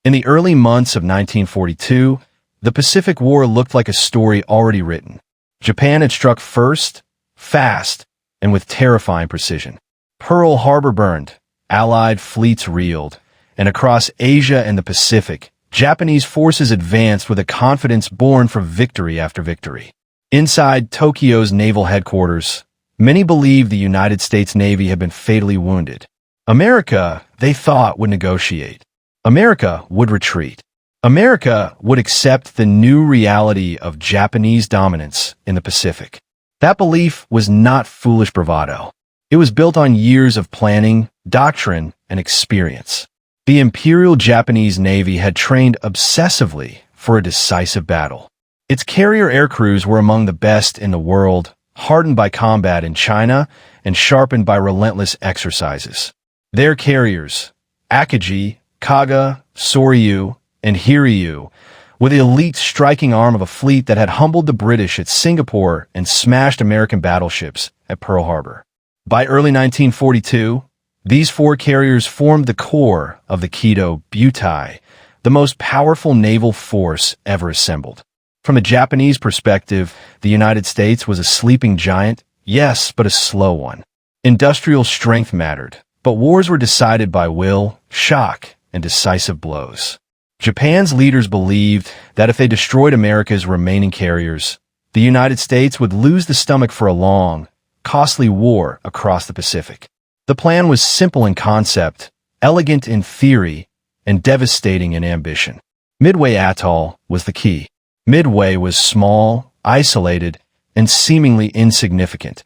In the early months of 1942, the Pacific War looked like a story already written. Japan had struck first, fast, and with terrifying precision. Pearl Harbor burned, Allied fleets reeled, and across Asia and the Pacific, Japanese forces advanced with a confidence born from victory after victory. Inside Tokyo's naval headquarters, many believed the United States Navy had been fatally wounded. America, they thought, would negotiate. America would retreat. America would accept the new reality of Japanese dominance in the Pacific. That belief was not foolish bravado. It was built on years of planning, doctrine, and experience. The Imperial Japanese Navy had trained obsessively for a decisive battle. Its carrier aircrews were among the best in the world, hardened by combat in China and sharpened by relentless exercises. Their carriers, Akagi, Kaga, Soryu, and Hiryu, were the elite striking arm of a fleet that had humbled the British at Singapore and smashed American battleships at Pearl Harbor. By early 1942, these four carriers formed the core of the WWII, the most powerful naval force ever assembled. From a Japanese perspective, the United States was a sleeping giant, yes, but a slow one. Industrial strength mattered, but wars were decided by will, shock, and decisive blows. Japan's leaders believed that if they destroyed America's remaining carriers, the United States would lose the stomach for a long, costly war across the Pacific. The plan was simple in concept, elegant in theory, and devastating in ambition. Midway Atoll was the key. Midway was small, isolated, and seemingly insignificant,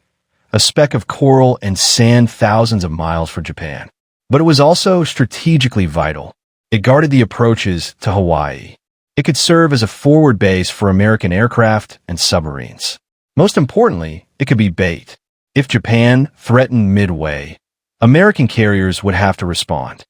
a speck of coral and sand thousands of miles from Japan. But it was also strategically vital. It guarded the approaches to Hawaii. It could serve as a forward base for American aircraft and submarines. Most importantly, it could be bait. If Japan threatened Midway, American carriers would have to respond.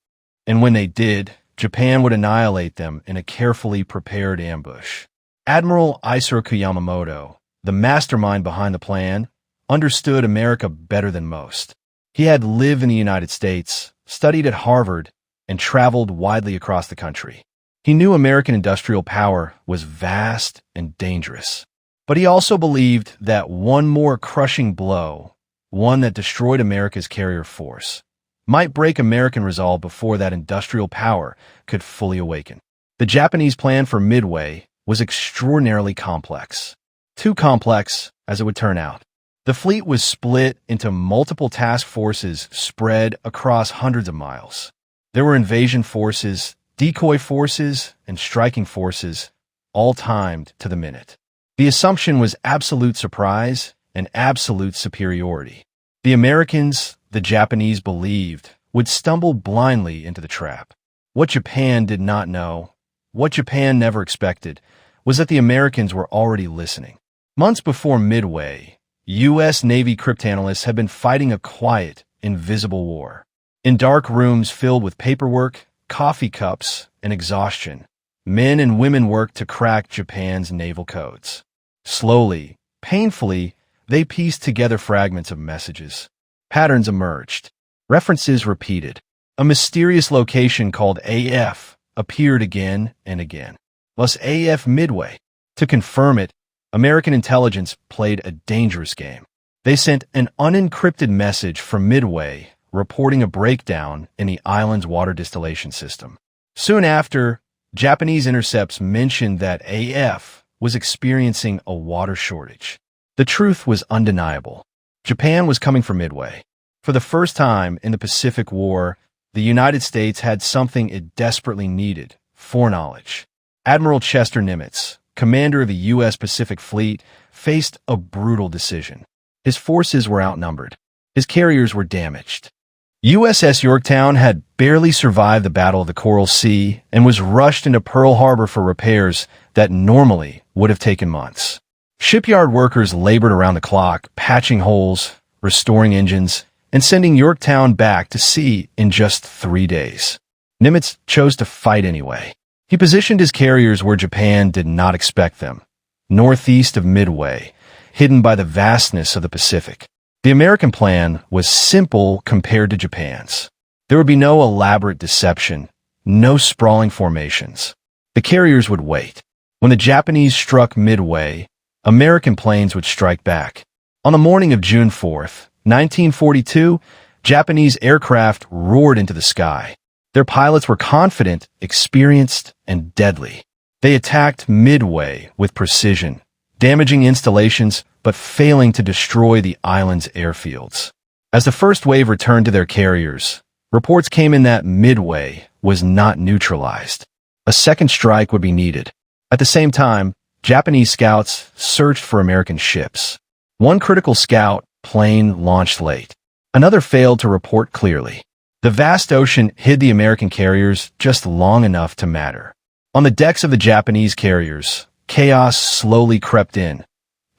And when they did, Japan would annihilate them in a carefully prepared ambush. Admiral Isoroku Yamamoto, the mastermind behind the plan, understood America better than most. He had lived in the United States, studied at Harvard, and traveled widely across the country. He knew American industrial power was vast and dangerous. But he also believed that one more crushing blow, one that destroyed America's carrier force, might break American resolve before that industrial power could fully awaken. The Japanese plan for Midway was extraordinarily complex. Too complex, as it would turn out. The fleet was split into multiple task forces spread across hundreds of miles. There were invasion forces, decoy forces, and striking forces, all timed to the minute. The assumption was absolute surprise and absolute superiority. The Americans, the Japanese believed, would stumble blindly into the trap. What Japan did not know, what Japan never expected, was that the Americans were already listening. Months before Midway, U.S. Navy cryptanalysts had been fighting a quiet, invisible war. In dark rooms filled with paperwork, coffee cups, and exhaustion, men and women worked to crack Japan's naval codes. Slowly, painfully, they pieced together fragments of messages. Patterns emerged. References repeated. A mysterious location called AF appeared again and again. Plus AF Midway. To confirm it, American intelligence played a dangerous game. They sent an unencrypted message from Midway reporting a breakdown in the island's water distillation system. Soon after, Japanese intercepts mentioned that AF was experiencing a water shortage. The truth was undeniable. Japan was coming for Midway. For the first time in the Pacific War, the United States had something it desperately needed: foreknowledge. Admiral Chester Nimitz, commander of the U.S. Pacific Fleet, faced a brutal decision. His forces were outnumbered. His carriers were damaged. USS Yorktown had barely survived the Battle of the Coral Sea and was rushed into Pearl Harbor for repairs that normally would have taken months. Shipyard workers labored around the clock, patching holes, restoring engines, and sending Yorktown back to sea in just 3 days. Nimitz chose to fight anyway. He positioned his carriers where Japan did not expect them, northeast of Midway, hidden by the vastness of the Pacific. The American plan was simple compared to Japan's. There would be no elaborate deception, no sprawling formations. The carriers would wait. When the Japanese struck Midway, American planes would strike back. On the morning of June 4th, 1942, Japanese aircraft roared into the sky. Their pilots were confident, experienced, and deadly. They attacked Midway with precision, damaging installations but failing to destroy the island's airfields. As the first wave returned to their carriers, reports came in that Midway was not neutralized. A second strike would be needed. At the same time, Japanese scouts searched for American ships. One critical scout plane launched late. Another failed to report clearly. The vast ocean hid the American carriers just long enough to matter. On the decks of the Japanese carriers, chaos slowly crept in.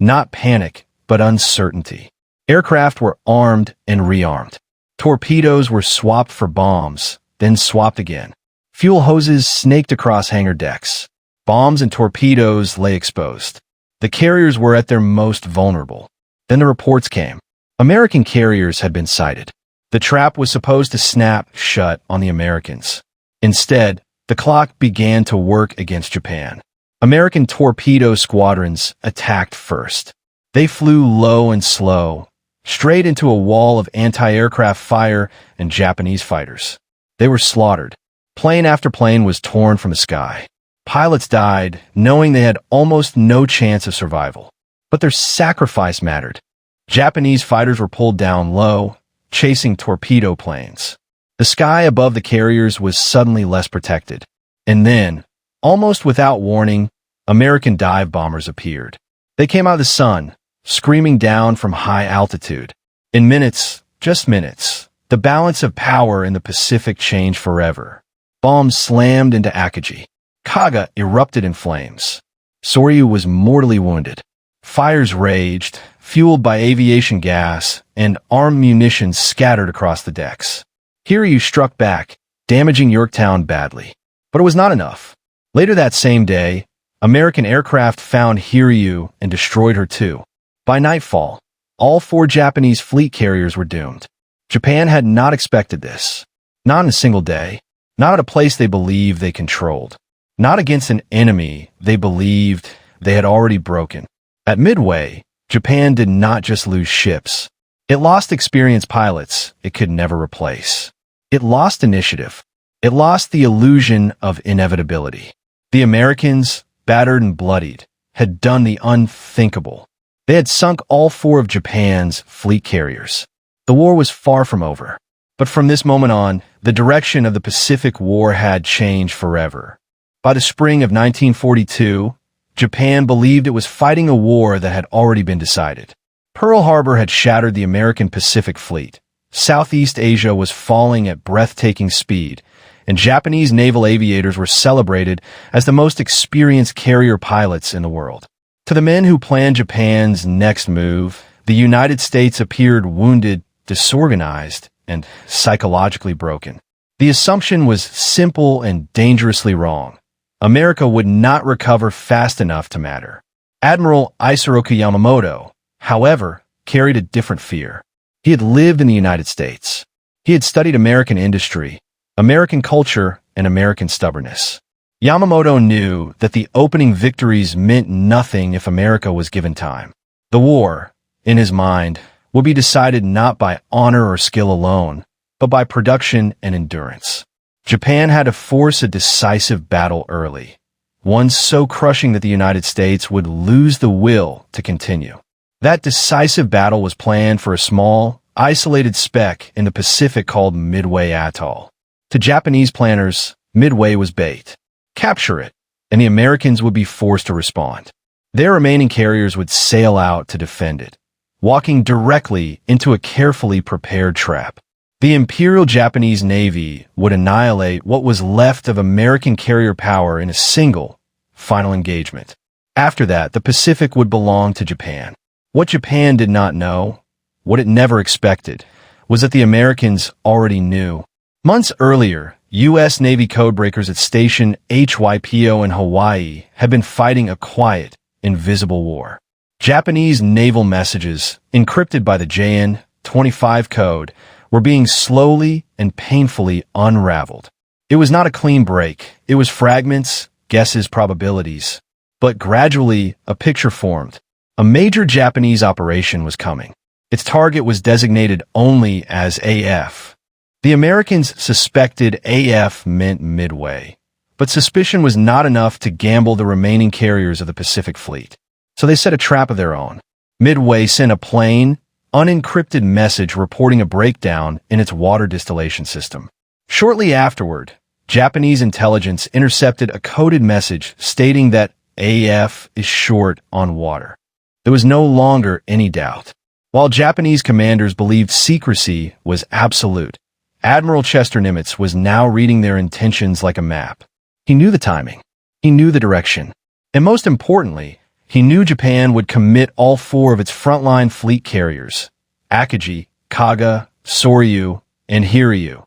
Not panic, but uncertainty. Aircraft were armed and rearmed. Torpedoes were swapped for bombs, then swapped again. Fuel hoses snaked across hangar decks. Bombs and torpedoes lay exposed. The carriers were at their most vulnerable. Then the reports came. American carriers had been sighted. The trap was supposed to snap shut on the Americans. Instead, the clock began to work against Japan. American torpedo squadrons attacked first. They flew low and slow, straight into a wall of anti-aircraft fire and Japanese fighters. They were slaughtered. Plane after plane was torn from the sky. Pilots died, knowing they had almost no chance of survival. But their sacrifice mattered. Japanese fighters were pulled down low, chasing torpedo planes. The sky above the carriers was suddenly less protected. And then, almost without warning, American dive bombers appeared. They came out of the sun, screaming down from high altitude. In minutes, just minutes, the balance of power in the Pacific changed forever. Bombs slammed into Akagi. Kaga erupted in flames. Soryu was mortally wounded. Fires raged, fueled by aviation gas, and armed munitions scattered across the decks. Hiryu struck back, damaging Yorktown badly. But it was not enough. Later that same day, American aircraft found Hiryu and destroyed her too. By nightfall, all 4 Japanese fleet carriers were doomed. Japan had not expected this. Not in a single day. Not at a place they believed they controlled. Not against an enemy they believed they had already broken. At Midway, Japan did not just lose ships. It lost experienced pilots it could never replace. It lost initiative. It lost the illusion of inevitability. The Americans, battered and bloodied, had done the unthinkable. They had sunk all 4 of Japan's fleet carriers. The war was far from over. But from this moment on, the direction of the Pacific War had changed forever. By the spring of 1942, Japan believed it was fighting a war that had already been decided. Pearl Harbor had shattered the American Pacific Fleet. Southeast Asia was falling at breathtaking speed, and Japanese naval aviators were celebrated as the most experienced carrier pilots in the world. To the men who planned Japan's next move, the United States appeared wounded, disorganized, and psychologically broken. The assumption was simple and dangerously wrong. America would not recover fast enough to matter. Admiral Isoroku Yamamoto, however, carried a different fear. He had lived in the United States. He had studied American industry, American culture, and American stubbornness. Yamamoto knew that the opening victories meant nothing if America was given time. The war, in his mind, would be decided not by honor or skill alone, but by production and endurance. Japan had to force a decisive battle early, one so crushing that the United States would lose the will to continue. That decisive battle was planned for a small, isolated speck in the Pacific called Midway Atoll. To Japanese planners, Midway was bait. Capture it, and the Americans would be forced to respond. Their remaining carriers would sail out to defend it, walking directly into a carefully prepared trap. The Imperial Japanese Navy would annihilate what was left of American carrier power in a single, final engagement. After that, the Pacific would belong to Japan. What Japan did not know, what it never expected, was that the Americans already knew. Months earlier, U.S. Navy codebreakers at Station HYPO in Hawaii had been fighting a quiet, invisible war. Japanese naval messages, encrypted by the JN-25 code, were being slowly and painfully unraveled. It was not a clean break. It was fragments, guesses, probabilities. But gradually, a picture formed. A major Japanese operation was coming. Its target was designated only as AF. The Americans suspected AF meant Midway, but suspicion was not enough to gamble the remaining carriers of the Pacific Fleet. So they set a trap of their own. Midway sent a plain, unencrypted message reporting a breakdown in its water distillation system. Shortly afterward, Japanese intelligence intercepted a coded message stating that AF is short on water. There was no longer any doubt. While Japanese commanders believed secrecy was absolute, Admiral Chester Nimitz was now reading their intentions like a map. He knew the timing. He knew the direction. And most importantly, he knew Japan would commit all four of its frontline fleet carriers, Akagi, Kaga, Soryu, and Hiryu,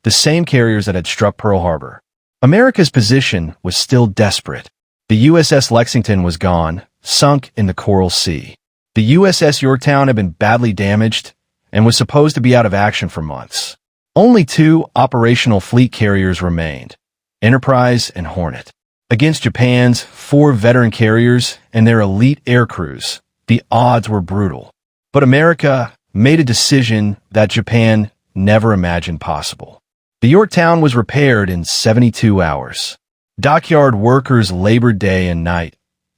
the same carriers that had struck Pearl Harbor. America's position was still desperate. The USS Lexington was gone, sunk in the Coral Sea. The USS Yorktown had been badly damaged and was supposed to be out of action for months. Only two operational fleet carriers remained, Enterprise and Hornet. Against Japan's four veteran carriers and their elite air crews, the odds were brutal. But America made a decision that Japan never imagined possible. The Yorktown was repaired in 72 hours. Dockyard workers labored day and night,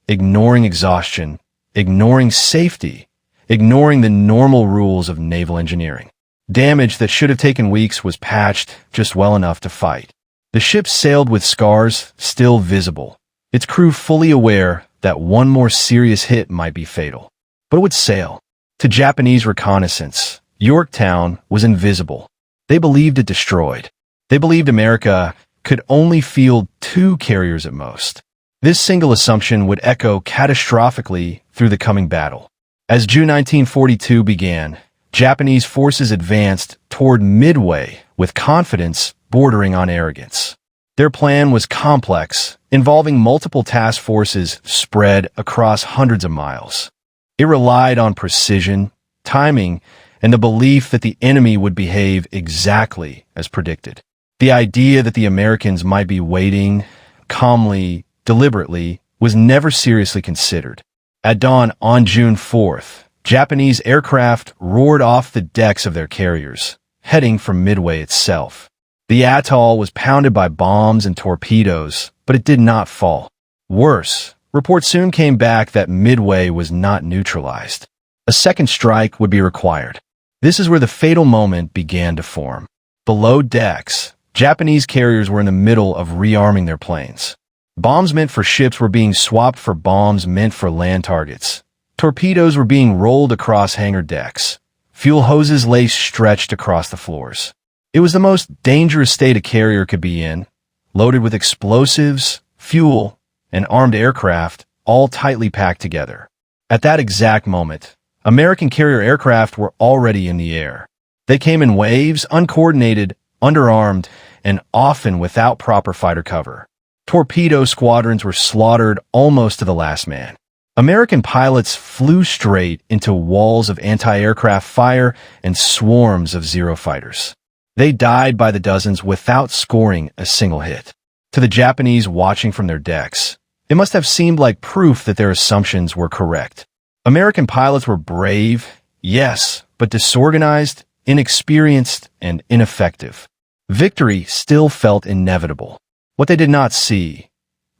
ignoring exhaustion, ignoring safety, ignoring the normal rules of naval engineering. Damage that should have taken weeks was patched just well enough to fight. The ship sailed with scars still visible, its crew fully aware that one more serious hit might be fatal. But it would sail. To Japanese reconnaissance, Yorktown was invisible. They believed it destroyed. They believed America could only field two carriers at most. This single assumption would echo catastrophically through the coming battle. As June 1942 began, Japanese forces advanced toward Midway with confidence bordering on arrogance. Their plan was complex, involving multiple task forces spread across hundreds of miles. It relied on precision, timing, and the belief that the enemy would behave exactly as predicted. The idea that the Americans might be waiting, calmly, deliberately, was never seriously considered. At dawn on June 4th, Japanese aircraft roared off the decks of their carriers, heading for Midway itself. The atoll was pounded by bombs and torpedoes, but it did not fall. Worse, reports soon came back that Midway was not neutralized. A second strike would be required. This is where the fatal moment began to form. Below decks, Japanese carriers were in the middle of rearming their planes. Bombs meant for ships were being swapped for bombs meant for land targets. Torpedoes were being rolled across hangar decks. Fuel hoses lay stretched across the floors. It was the most dangerous state a carrier could be in, loaded with explosives, fuel, and armed aircraft, all tightly packed together. At that exact moment, American carrier aircraft were already in the air. They came in waves, uncoordinated, underarmed, and often without proper fighter cover. Torpedo squadrons were slaughtered almost to the last man. American pilots flew straight into walls of anti-aircraft fire and swarms of Zero fighters. They died by the dozens without scoring a single hit. To the Japanese watching from their decks, it must have seemed like proof that their assumptions were correct. American pilots were brave, yes, but disorganized, inexperienced, and ineffective. Victory still felt inevitable. What they could not see,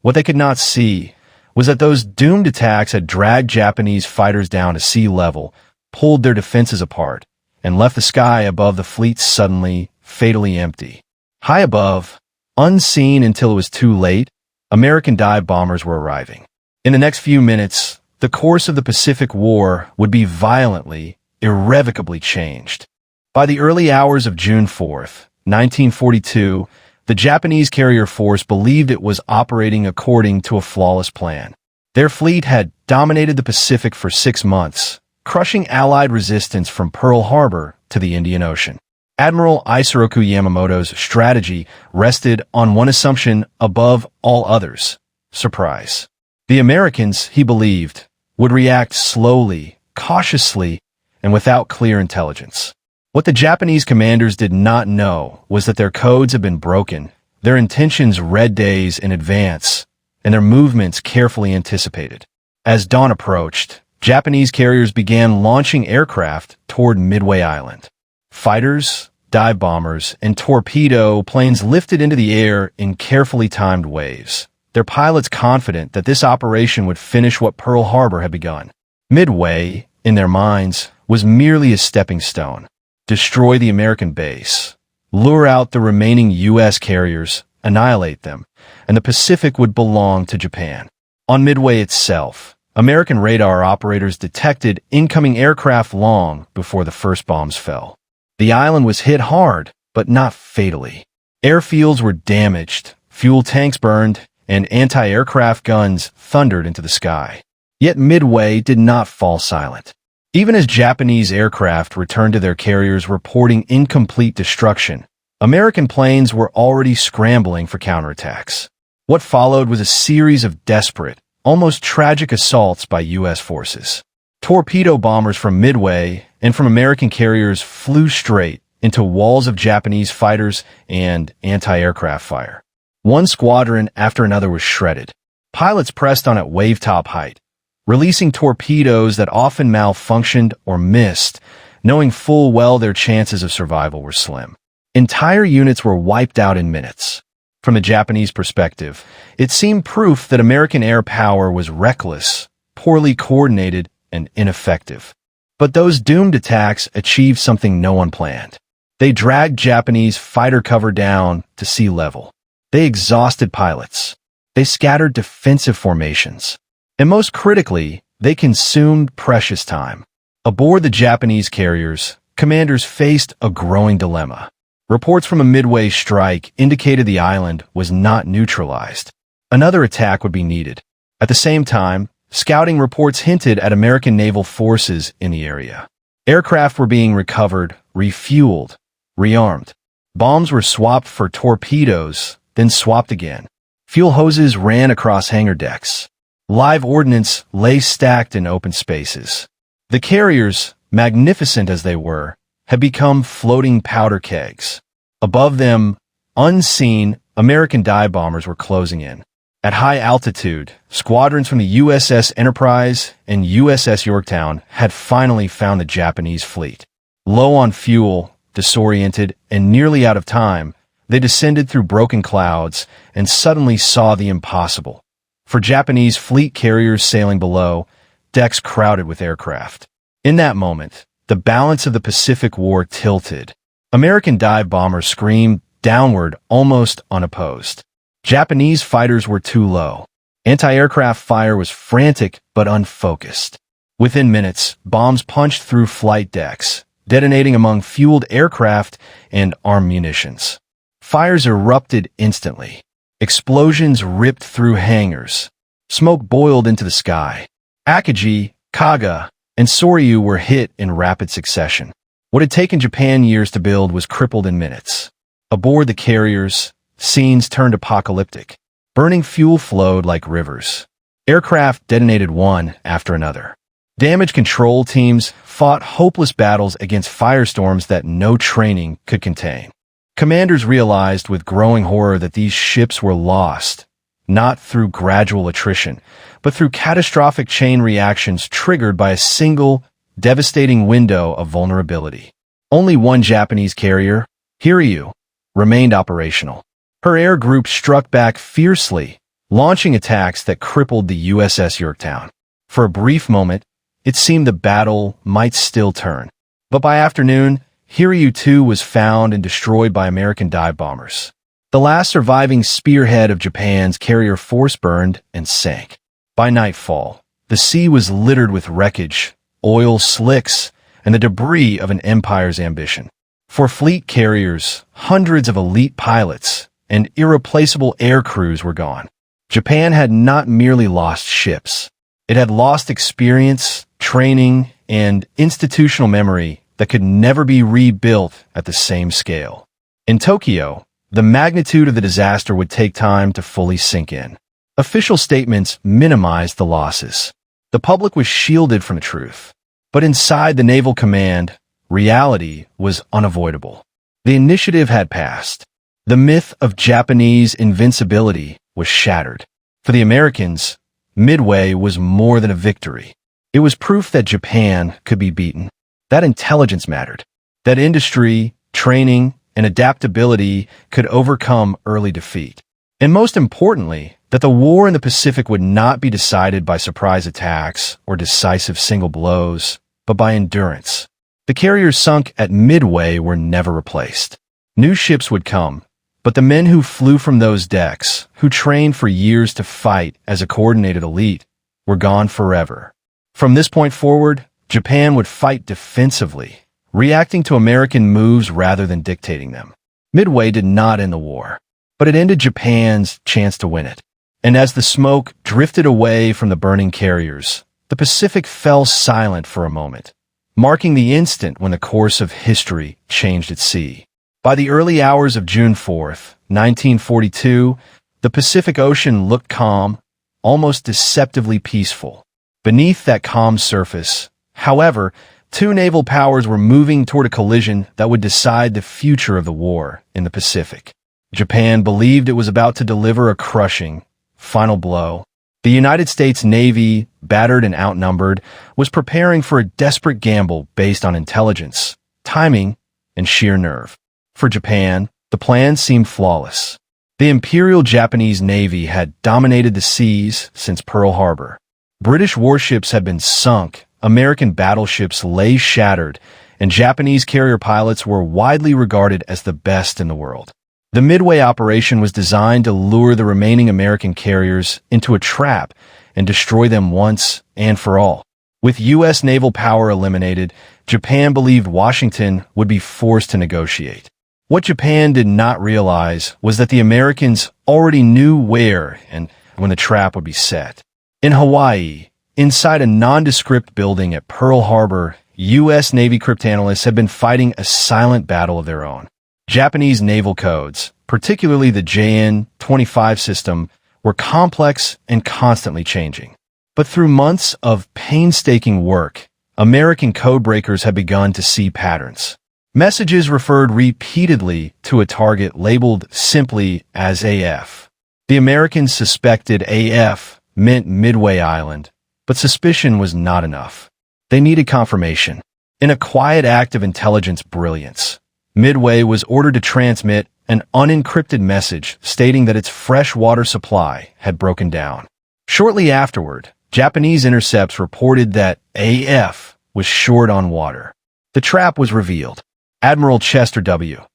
was that those doomed attacks had dragged Japanese fighters down to sea level, pulled their defenses apart, and left the sky above the fleet suddenly, fatally empty. High above, unseen until it was too late, American dive bombers were arriving. In the next few minutes, the course of the Pacific War would be violently, irrevocably changed. By the early hours of June 4th, 1942, the Japanese carrier force believed it was operating according to a flawless plan. Their fleet had dominated the Pacific for 6 months, crushing Allied resistance from Pearl Harbor to the Indian Ocean. Admiral Isoroku Yamamoto's strategy rested on one assumption above all others: surprise. The Americans, he believed, would react slowly, cautiously, and without clear intelligence. What the Japanese commanders did not know was that their codes had been broken, their intentions read days in advance, and their movements carefully anticipated. As dawn approached, Japanese carriers began launching aircraft toward Midway Island. Fighters, dive bombers, and torpedo planes lifted into the air in carefully timed waves, their pilots confident that this operation would finish what Pearl Harbor had begun. Midway, in their minds, was merely a stepping stone. Destroy the American base, lure out the remaining U.S. carriers, annihilate them, and the Pacific would belong to Japan. On Midway itself, American radar operators detected incoming aircraft long before the first bombs fell. The island was hit hard, but not fatally. Airfields were damaged, fuel tanks burned, and anti-aircraft guns thundered into the sky. Yet Midway did not fall silent. Even as Japanese aircraft returned to their carriers reporting incomplete destruction, American planes were already scrambling for counterattacks. What followed was a series of desperate, almost tragic assaults by U.S. forces. Torpedo bombers from Midway and from American carriers flew straight into walls of Japanese fighters and anti-aircraft fire. One squadron after another was shredded. Pilots pressed on at wave-top height, releasing torpedoes that often malfunctioned or missed, knowing full well their chances of survival were slim. Entire units were wiped out in minutes. From a Japanese perspective, it seemed proof that American air power was reckless, poorly coordinated, and ineffective. But those doomed attacks achieved something no one planned. They dragged Japanese fighter cover down to sea level. They exhausted pilots. They scattered defensive formations. And most critically, they consumed precious time. Aboard the Japanese carriers, commanders faced a growing dilemma. Reports from a Midway strike indicated the island was not neutralized. Another attack would be needed. At the same time, scouting reports hinted at American naval forces in the area. Aircraft were being recovered, refueled, rearmed. Bombs were swapped for torpedoes, then swapped again. Fuel hoses ran across hangar decks. Live ordnance lay stacked in open spaces. The carriers, magnificent as they were, had become floating powder kegs. Above them, unseen, American dive bombers were closing in. At high altitude, squadrons from the USS Enterprise and USS Yorktown had finally found the Japanese fleet. Low on fuel, disoriented, and nearly out of time, they descended through broken clouds and suddenly saw the impossible. For Japanese fleet carriers sailing below, decks crowded with aircraft. In that moment, the balance of the Pacific War tilted. American dive bombers screamed downward almost unopposed. Japanese fighters were too low. Anti-aircraft fire was frantic but unfocused. Within minutes, bombs punched through flight decks, detonating among fueled aircraft and armed munitions. Fires erupted instantly. Explosions ripped through hangars. Smoke boiled into the sky. Akagi, Kaga, and Soryu were hit in rapid succession. What had taken Japan years to build was crippled in minutes. Aboard the carriers, scenes turned apocalyptic. Burning fuel flowed like rivers. Aircraft detonated one after another. Damage control teams fought hopeless battles against firestorms that no training could contain. Commanders realized with growing horror that these ships were lost, not through gradual attrition, but through catastrophic chain reactions triggered by a single, devastating window of vulnerability. Only one Japanese carrier, Hiryu, remained operational. Her air group struck back fiercely, launching attacks that crippled the USS Yorktown. For a brief moment, it seemed the battle might still turn. But by afternoon, Hiryu too was found and destroyed by American dive bombers. The last surviving spearhead of Japan's carrier force burned and sank. By nightfall, the sea was littered with wreckage, oil slicks, and the debris of an empire's ambition. For fleet carriers, hundreds of elite pilots and irreplaceable air crews were gone. Japan had not merely lost ships. It had lost experience, training, and institutional memory that could never be rebuilt at the same scale. In Tokyo, the magnitude of the disaster would take time to fully sink in. Official statements minimized the losses. The public was shielded from the truth. But inside the Naval Command, reality was unavoidable. The initiative had passed. The myth of Japanese invincibility was shattered. For the Americans, Midway was more than a victory. It was proof that Japan could be beaten, that intelligence mattered, that industry, training, and adaptability could overcome early defeat. And most importantly, that the war in the Pacific would not be decided by surprise attacks or decisive single blows, but by endurance. The carriers sunk at Midway were never replaced. New ships would come, but the men who flew from those decks, who trained for years to fight as a coordinated elite, were gone forever. From this point forward, Japan would fight defensively, reacting to American moves rather than dictating them. Midway did not end the war, but it ended Japan's chance to win it. And as the smoke drifted away from the burning carriers, the Pacific fell silent for a moment, marking the instant when the course of history changed at sea. By the early hours of June 4th, 1942, the Pacific Ocean looked calm, almost deceptively peaceful. Beneath that calm surface, however, two naval powers were moving toward a collision that would decide the future of the war in the Pacific. Japan believed it was about to deliver a crushing, final blow. The United States Navy, battered and outnumbered, was preparing for a desperate gamble based on intelligence, timing, and sheer nerve. For Japan, the plan seemed flawless. The Imperial Japanese Navy had dominated the seas since Pearl Harbor. British warships had been sunk, American battleships lay shattered, and Japanese carrier pilots were widely regarded as the best in the world. The Midway operation was designed to lure the remaining American carriers into a trap and destroy them once and for all. With U.S. naval power eliminated, Japan believed Washington would be forced to negotiate. What Japan did not realize was that the Americans already knew where and when the trap would be set. In Hawaii, inside a nondescript building at Pearl Harbor, U.S. Navy cryptanalysts had been fighting a silent battle of their own. Japanese naval codes, particularly the JN-25 system, were complex and constantly changing. But through months of painstaking work, American codebreakers had begun to see patterns. Messages referred repeatedly to a target labeled simply as AF. The Americans suspected AF meant Midway Island, but suspicion was not enough. They needed confirmation. In a quiet act of intelligence brilliance, Midway was ordered to transmit an unencrypted message stating that its fresh water supply had broken down. Shortly afterward, Japanese intercepts reported that AF was short on water. The trap was revealed. Admiral Chester W.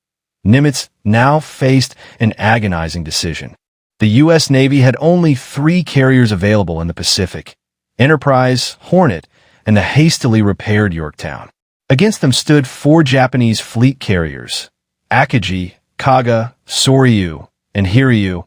Nimitz now faced an agonizing decision. The U.S. Navy had only 3 carriers available in the Pacific: Enterprise, Hornet, and the hastily repaired Yorktown. Against them stood 4 Japanese fleet carriers: Akagi, Kaga, Soryu, and Hiryu,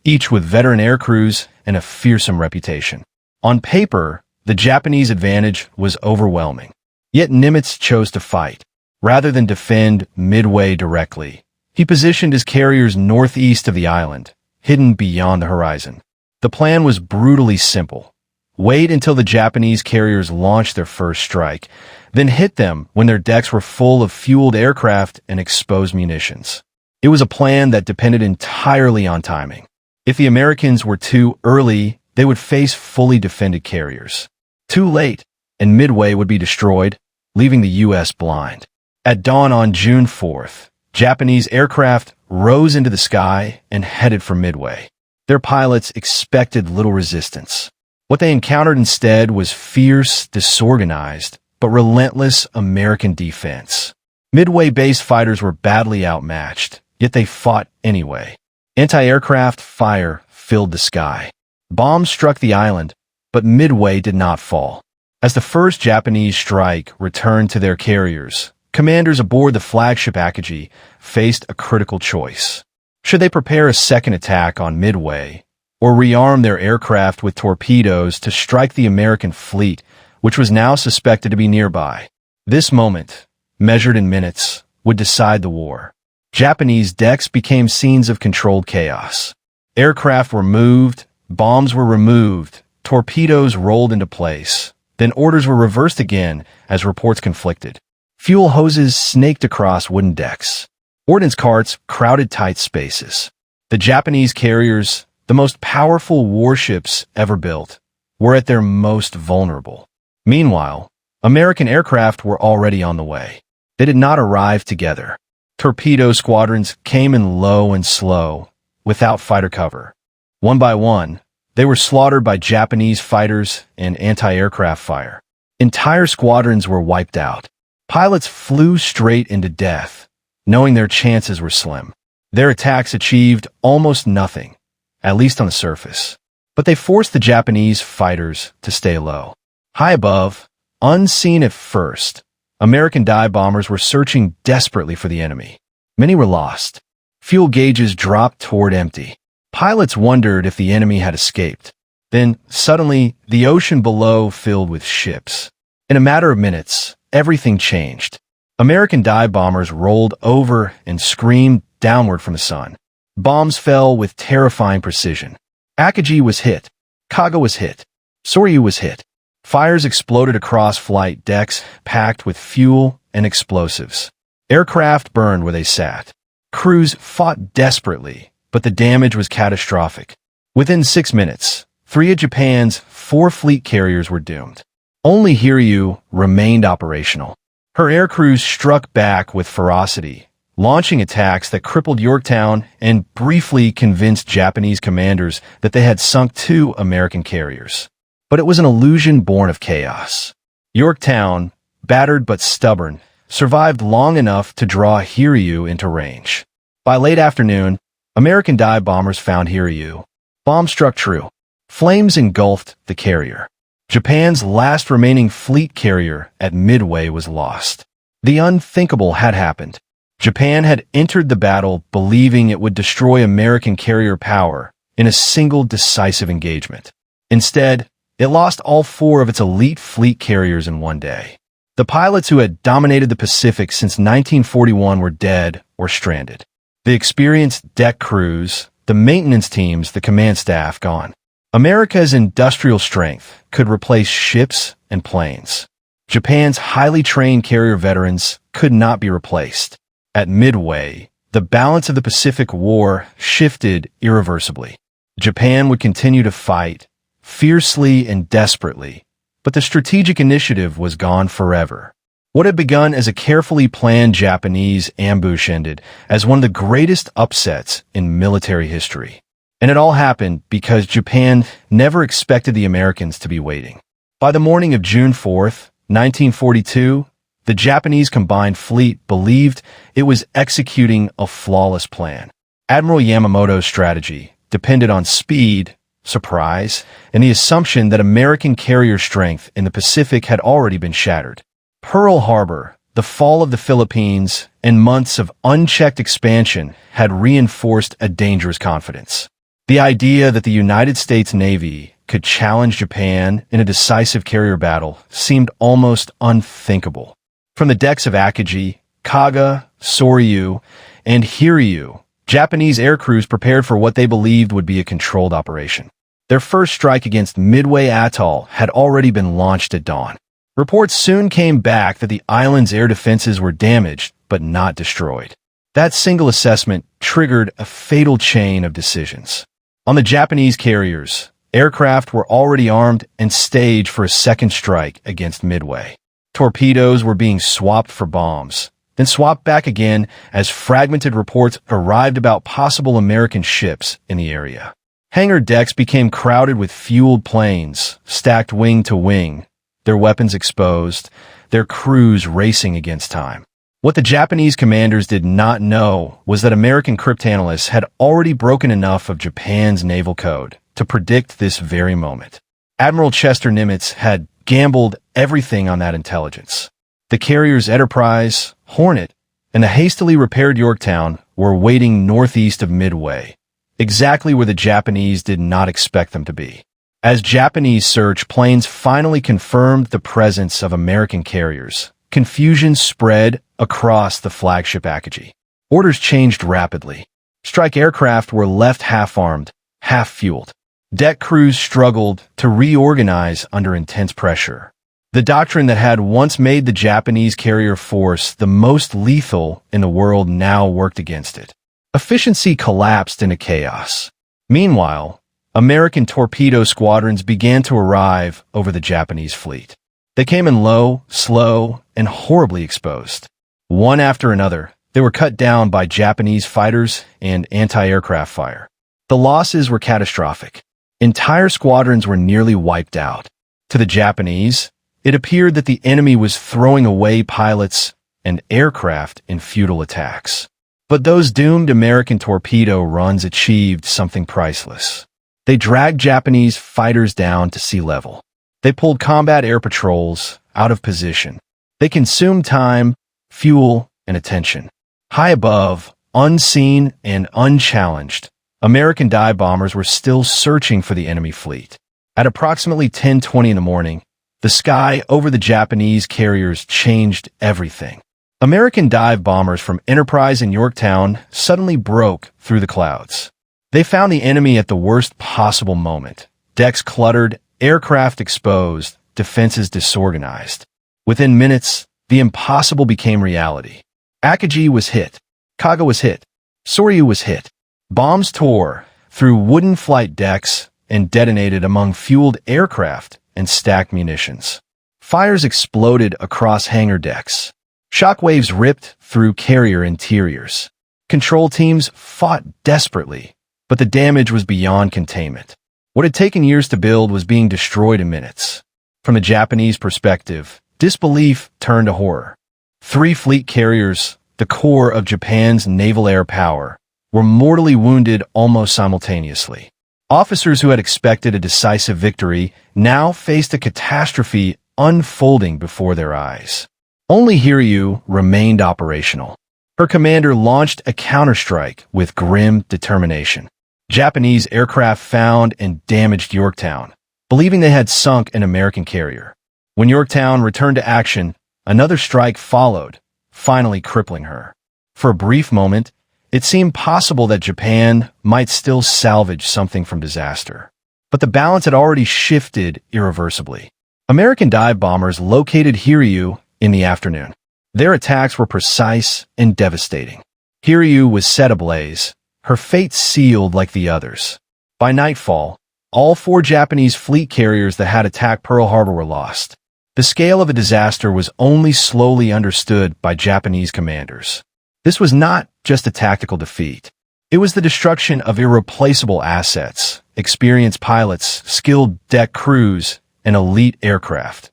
each with veteran aircrews and a fearsome reputation. On paper, the Japanese advantage was overwhelming. Yet Nimitz chose to fight. Rather than defend Midway directly, he positioned his carriers northeast of the island, hidden beyond the horizon. The plan was brutally simple. Wait until the Japanese carriers launched their first strike, then hit them when their decks were full of fueled aircraft and exposed munitions. It was a plan that depended entirely on timing. If the Americans were too early, they would face fully defended carriers. Too late, and Midway would be destroyed, leaving the U.S. blind. At dawn on June 4th, Japanese aircraft rose into the sky and headed for Midway. Their pilots expected little resistance. What they encountered instead was fierce, disorganized, but relentless American defense. Midway-based fighters were badly outmatched, yet they fought anyway. Anti-aircraft fire filled the sky. Bombs struck the island, but Midway did not fall. As the first Japanese strike returned to their carriers, commanders aboard the flagship Akagi faced a critical choice. Should they prepare a second attack on Midway, or rearm their aircraft with torpedoes to strike the American fleet, which was now suspected to be nearby? This moment, measured in minutes, would decide the war. Japanese decks became scenes of controlled chaos. Aircraft were moved, bombs were removed, torpedoes rolled into place. Then orders were reversed again as reports conflicted. Fuel hoses snaked across wooden decks. Ordnance carts crowded tight spaces. The Japanese carriers, the most powerful warships ever built, were at their most vulnerable. Meanwhile, American aircraft were already on the way. They did not arrive together. Torpedo squadrons came in low and slow, without fighter cover. One by one, they were slaughtered by Japanese fighters and anti-aircraft fire. Entire squadrons were wiped out. Pilots flew straight into death, knowing their chances were slim. Their attacks achieved almost nothing, at least on the surface. But they forced the Japanese fighters to stay low. High above, unseen at first, American dive bombers were searching desperately for the enemy. Many were lost. Fuel gauges dropped toward empty. Pilots wondered if the enemy had escaped. Then, suddenly, the ocean below filled with ships. In a matter of minutes, everything changed. American dive bombers rolled over and screamed downward from the sun. Bombs fell with terrifying precision. Akagi was hit. Kaga was hit. Soryu was hit. Fires exploded across flight decks packed with fuel and explosives. Aircraft burned where they sat. Crews fought desperately, but the damage was catastrophic. Within 6 minutes, 3 of Japan's 4 fleet carriers were doomed. Only Hiryu remained operational. Her air crews struck back with ferocity, launching attacks that crippled Yorktown and briefly convinced Japanese commanders that they had sunk 2 American carriers. But it was an illusion born of chaos. Yorktown, battered but stubborn, survived long enough to draw Hiryu into range. By late afternoon, American dive bombers found Hiryu. Bomb struck true. Flames engulfed the carrier. Japan's last remaining fleet carrier at Midway was lost. The unthinkable had happened. Japan had entered the battle believing it would destroy American carrier power in a single decisive engagement. Instead, it lost all 4 of its elite fleet carriers in one day. The pilots who had dominated the Pacific since 1941 were dead or stranded. The experienced deck crews, the maintenance teams, the command staff gone. America's industrial strength could replace ships and planes. Japan's highly trained carrier veterans could not be replaced. At Midway, the balance of the Pacific War shifted irreversibly. Japan would continue to fight, fiercely and desperately, but the strategic initiative was gone forever. What had begun as a carefully planned Japanese ambush ended as one of the greatest upsets in military history. And it all happened because Japan never expected the Americans to be waiting. By the morning of June 4th, 1942, the Japanese combined fleet believed it was executing a flawless plan. Admiral Yamamoto's strategy depended on speed, surprise, and the assumption that American carrier strength in the Pacific had already been shattered. Pearl Harbor, the fall of the Philippines, and months of unchecked expansion had reinforced a dangerous confidence. The idea that the United States Navy could challenge Japan in a decisive carrier battle seemed almost unthinkable. From the decks of Akagi, Kaga, Soryu, and Hiryu, Japanese air crews prepared for what they believed would be a controlled operation. Their first strike against Midway Atoll had already been launched at dawn. Reports soon came back that the island's air defenses were damaged but not destroyed. That single assessment triggered a fatal chain of decisions. On the Japanese carriers, aircraft were already armed and staged for a second strike against Midway. Torpedoes were being swapped for bombs, then swapped back again as fragmented reports arrived about possible American ships in the area. Hangar decks became crowded with fueled planes, stacked wing to wing, their weapons exposed, their crews racing against time. What the Japanese commanders did not know was that American cryptanalysts had already broken enough of Japan's naval code to predict this very moment. Admiral Chester Nimitz had gambled everything on that intelligence. The carriers Enterprise, Hornet, and the hastily repaired Yorktown were waiting northeast of Midway, exactly where the Japanese did not expect them to be. As Japanese search planes finally confirmed the presence of American carriers, confusion spread across the flagship Akagi. Orders changed rapidly. Strike aircraft were left half-armed, half-fueled. Deck crews struggled to reorganize under intense pressure. The doctrine that had once made the Japanese carrier force the most lethal in the world now worked against it. Efficiency collapsed into chaos. Meanwhile, American torpedo squadrons began to arrive over the Japanese fleet. They came in low, slow, and horribly exposed. One after another, they were cut down by Japanese fighters and anti-aircraft fire. The losses were catastrophic. Entire squadrons were nearly wiped out. To the Japanese, it appeared that the enemy was throwing away pilots and aircraft in futile attacks. But those doomed American torpedo runs achieved something priceless. They dragged Japanese fighters down to sea level. They pulled combat air patrols out of position. They consumed time, fuel, and attention. High above, unseen and unchallenged, American dive bombers were still searching for the enemy fleet. At approximately 10:20 in the morning, the sky over the Japanese carriers changed everything. American dive bombers from Enterprise in Yorktown suddenly broke through the clouds. They found the enemy at the worst possible moment. Decks cluttered, aircraft exposed, defenses disorganized. Within minutes, the impossible became reality. Akagi was hit. Kaga was hit. Soryu was hit. Bombs tore through wooden flight decks and detonated among fueled aircraft and stacked munitions. Fires exploded across hangar decks. Shockwaves ripped through carrier interiors. Control teams fought desperately, but the damage was beyond containment. What had taken years to build was being destroyed in minutes. From the Japanese perspective, disbelief turned to horror. 3 fleet carriers, the core of Japan's naval air power, were mortally wounded almost simultaneously. Officers who had expected a decisive victory now faced a catastrophe unfolding before their eyes. Only Hiryu remained operational. Her commander launched a counterstrike with grim determination. Japanese aircraft found and damaged Yorktown, believing they had sunk an American carrier. When Yorktown returned to action, another strike followed, finally crippling her. For a brief moment, it seemed possible that Japan might still salvage something from disaster. But the balance had already shifted irreversibly. American dive bombers located Hiryu in the afternoon. Their attacks were precise and devastating. Hiryu was set ablaze, her fate sealed like the others. By nightfall, all 4 Japanese fleet carriers that had attacked Pearl Harbor were lost. The scale of the disaster was only slowly understood by Japanese commanders. This was not just a tactical defeat. It was the destruction of irreplaceable assets, experienced pilots, skilled deck crews, and elite aircraft,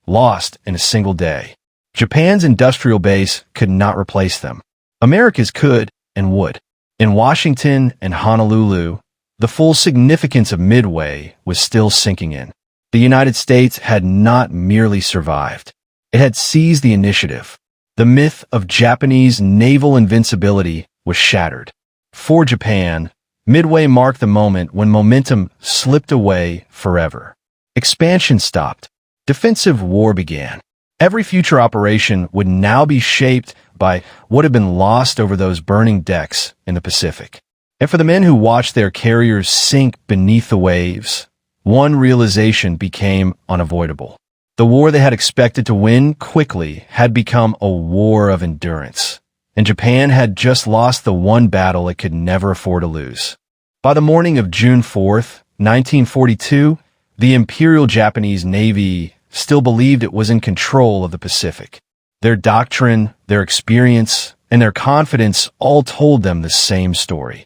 lost in a single day. Japan's industrial base could not replace them. America's could and would. In Washington and Honolulu, the full significance of Midway was still sinking in. The United States had not merely survived. It had seized the initiative. The myth of Japanese naval invincibility was shattered. For Japan, Midway marked the moment when momentum slipped away forever. Expansion stopped. Defensive war began. Every future operation would now be shaped by what had been lost over those burning decks in the Pacific. And for the men who watched their carriers sink beneath the waves, one realization became unavoidable. The war they had expected to win quickly had become a war of endurance, and Japan had just lost the one battle it could never afford to lose. By the morning of June 4th, 1942, the Imperial Japanese Navy still believed it was in control of the Pacific. Their doctrine, their experience, and their confidence all told them the same story.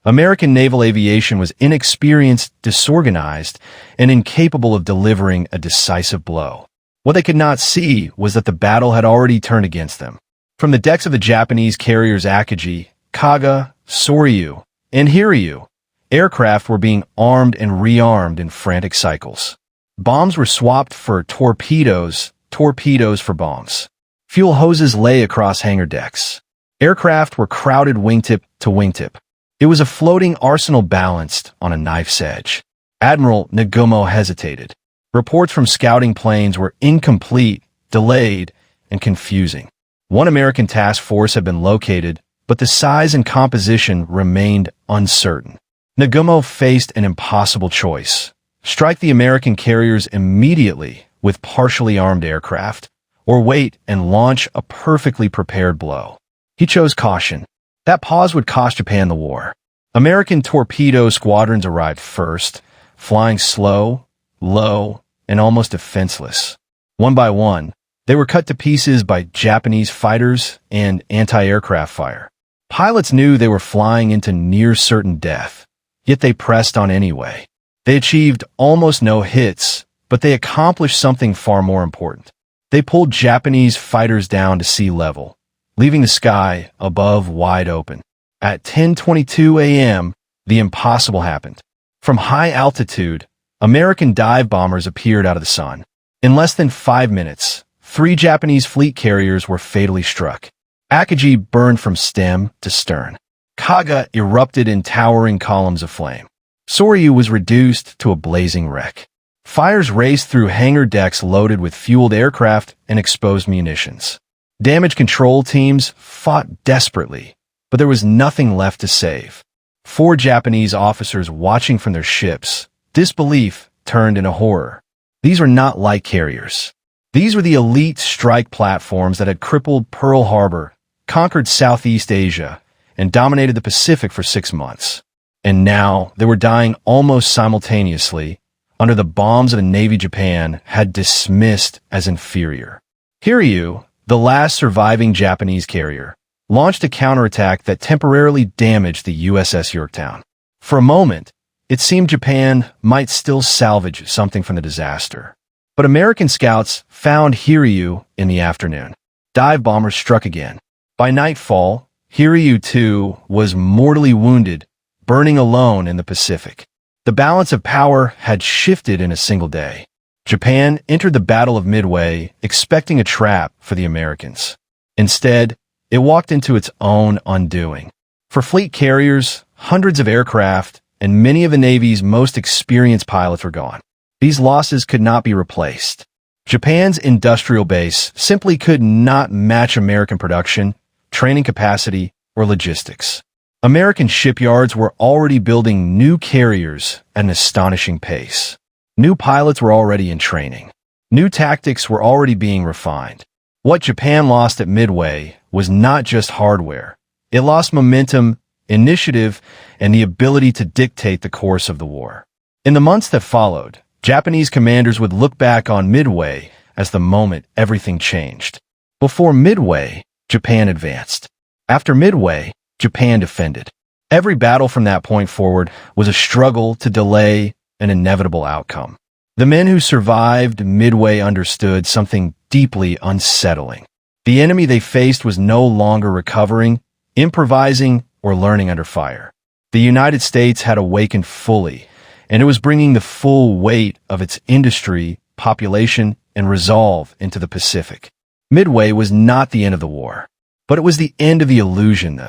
American naval aviation was inexperienced, disorganized, and incapable of delivering a decisive blow. What they could not see was that the battle had already turned against them. From the decks of the Japanese carriers Akagi, Kaga, Soryu, and Hiryu, aircraft were being armed and rearmed in frantic cycles. Bombs were swapped for torpedoes, torpedoes for bombs. Fuel hoses lay across hangar decks. Aircraft were crowded wingtip to wingtip. It was a floating arsenal balanced on a knife's edge. Admiral Nagumo hesitated. Reports from scouting planes were incomplete, delayed, and confusing. One American task force had been located, but the size and composition remained uncertain. Nagumo faced an impossible choice: strike the American carriers immediately with partially armed aircraft, or wait and launch a perfectly prepared blow. He chose caution. That pause would cost Japan the war. American torpedo squadrons arrived first, flying slow, low, and almost defenseless. One by one, they were cut to pieces by Japanese fighters and anti-aircraft fire. Pilots knew they were flying into near-certain death, yet they pressed on anyway. They achieved almost no hits, but they accomplished something far more important. They pulled Japanese fighters down to sea level, leaving the sky above wide open. At 10:22 a.m., the impossible happened. From high altitude, American dive bombers appeared out of the sun. In less than 5 minutes, 3 Japanese fleet carriers were fatally struck. Akagi burned from stem to stern. Kaga erupted in towering columns of flame. Soryu was reduced to a blazing wreck. Fires raced through hangar decks loaded with fueled aircraft and exposed munitions. Damage control teams fought desperately, but there was nothing left to save. 4 Japanese officers watching from their ships, disbelief turned into horror. These were not light carriers. These were the elite strike platforms that had crippled Pearl Harbor, conquered Southeast Asia, and dominated the Pacific for 6 months. And now they were dying almost simultaneously under the bombs that the Navy Japan had dismissed as inferior. Hiryu, the last surviving Japanese carrier, launched a counterattack that temporarily damaged the USS Yorktown. For a moment, it seemed Japan might still salvage something from the disaster. But American scouts found Hiryu in the afternoon. Dive bombers struck again. By nightfall, Hiryu, too, was mortally wounded, burning alone in the Pacific. The balance of power had shifted in a single day. Japan entered the Battle of Midway expecting a trap for the Americans. Instead, it walked into its own undoing. For fleet carriers, hundreds of aircraft, and many of the Navy's most experienced pilots were gone. These losses could not be replaced. Japan's industrial base simply could not match American production, training capacity, or logistics. American shipyards were already building new carriers at an astonishing pace. New pilots were already in training. New tactics were already being refined. What Japan lost at Midway was not just hardware. It lost momentum, initiative, and the ability to dictate the course of the war. In the months that followed, Japanese commanders would look back on Midway as the moment everything changed. Before Midway, Japan advanced. After Midway, Japan defended. Every battle from that point forward was a struggle to delay an inevitable outcome. The men who survived Midway understood something deeply unsettling. The enemy they faced was no longer recovering, improvising, or learning under fire. The United States had awakened fully, and it was bringing the full weight of its industry, population, and resolve into the Pacific. Midway was not the end of the war, but it was the end of the illusion.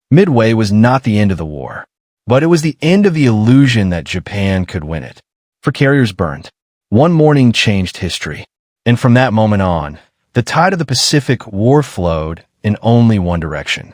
Midway was not the end of the war, but it was the end of the illusion that Japan could win it. For carriers burned, one morning changed history. And from that moment on, the tide of the Pacific war flowed in only one direction.